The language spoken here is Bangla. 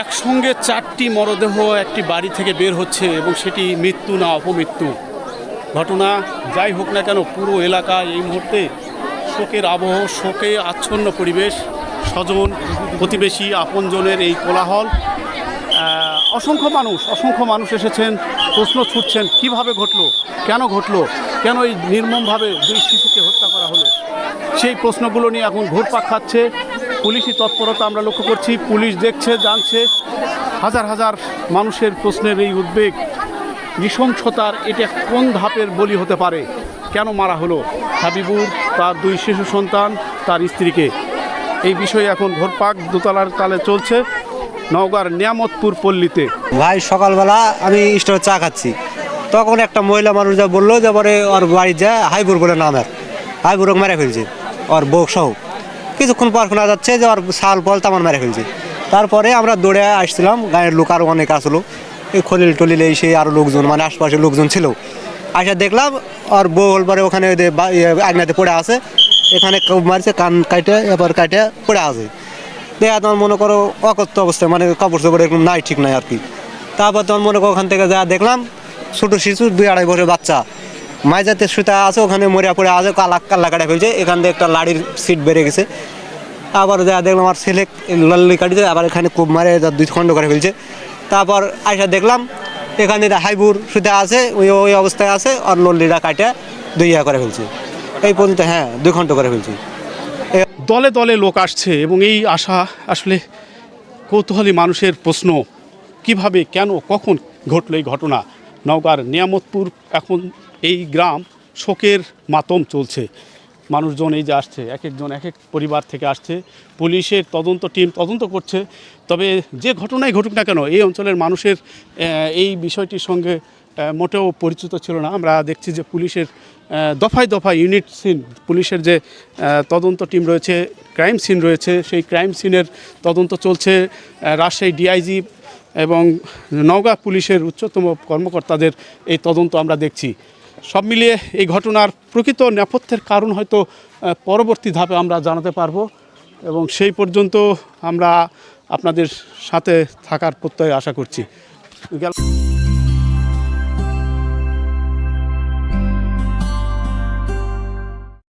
একসঙ্গে চারটি মরদেহ একটি বাড়ি থেকে বের হচ্ছে এবং সেটি মৃত্যু না অপমৃত্যু ঘটনা যাই হোক না কেন পুরো এলাকা এই মুহূর্তে শোকের আবহ, শোকে আচ্ছন্ন পরিবেশ, স্বজন প্রতিবেশী আপনজনের এই কোলাহল। অসংখ্য মানুষ এসেছেন, প্রশ্ন ছুটছেন কিভাবে ঘটলো, কেন এই নির্মমভাবে দুই শিশুকে হত্যা করা হলো। সেই প্রশ্নগুলো নিয়ে এখন ঘুরপাক খাচ্ছে। পুলিশি তৎপরতা আমরা লক্ষ্য করছি, পুলিশ দেখছে, জানছে। হাজার মানুষের প্রশ্নের এই উদ্বেগ, নৃশংসতার এটা কোন ধাপের বলি হতে পারে, কেন মারা হলো হাবিবুর, তার দুই শিশু সন্তান, তার স্ত্রীকে। এই বিষয়ে এখন ঘোরপাক দোতলার তালে চলছে নওগাঁর নিয়ামতপুর পল্লীতে। ভাই সকালবেলা আমি স্টোরে চা খাচ্ছি, তখন একটা মহিলা মানুষ যা বললো যে পরে ওর বাড়ি যায় হাইবুর বলে নামের, হাইবুর মেরে ফেলছে ওর বউ সহ। কিছুক্ষণ পর শোনা যাচ্ছে যে ওর শাল বল তামান মেরে ফেলছে। তারপরে আমরা দৌড়ে আসছিলাম, গায়ের লোক আরও অনেক আসলো, এই খলিল টলিল এই সেই আরও লোকজন, মানে আশপাশের লোকজন ছিল। আসা দেখলাম ওর বউ পরে ওখানে আগনাতে পড়ে আছে, এখানে মারছে কান কাটে, এবার কাটে পড়ে আছে। দেখা তোমার মনে করো অকথ্য অবস্থায়, মানে কাপড় চোপড় এরকম নাই, ঠিক নাই আর কি। তারপর তোমার মনে করো ওখান থেকে যা দেখলাম ছোটো শিশু 2-2.5 বছরের বাচ্চা মাইজাতে সুতা আছে, ওখানে মরিয়া পড়ে আছে, কাল্লা কাটা ফেলছে, এখান থেকে একটা লাড়ির সিট বেড়ে গেছে। আবার যা দেখলাম আমার ছেলে লাল্লি কাটিছে, আবার এখানে খুব মারে 2 খণ্ড করে ফেলছে। তারপর আইসা দেখলাম এখানে হাইবুর সুতা আছে, ওই অবস্থায় আছে, আর লল্লিটা কাটে 2 করে ফেলছে। এই পর্যন্ত 2 খণ্ড করে ফেলছে। দলে দলে লোক আসছে এবং এই আশা আসলে কৌতূহলী মানুষের প্রশ্ন, কিভাবে, কেন, কখন ঘটলো এই ঘটনা। নওগাঁর নিয়ামতপুর, এখন এই গ্রাম শোকের মাতম চলছে। মানুষজন এই যে আসছে, এক একজন এক এক পরিবার থেকে আসছে। পুলিশের টিম তদন্ত করছে। তবে যে ঘটনাই ঘটুক না কেন, এই অঞ্চলের মানুষের এই বিষয়টির সঙ্গে মোটেও পরিচিত ছিল না। আমরা দেখছি যে পুলিশের দফায় ইউনিট সিন, পুলিশের যে তদন্ত টিম রয়েছে, ক্রাইম সিন রয়েছে, সেই ক্রাইম সিনের তদন্ত চলছে। রাজশাহী ডিআইজি এবং নওগাঁ পুলিশের উচ্চতম কর্মকর্তাদের এই তদন্ত আমরা দেখছি। সব মিলিয়ে এই ঘটনার প্রকৃত নেপথ্যের কারণ হয়তো পরবর্তী ধাপে আমরা জানাতে পারবো, এবং সেই পর্যন্ত আমরা আপনাদের সাথে থাকার প্রত্যয় আশা করছি।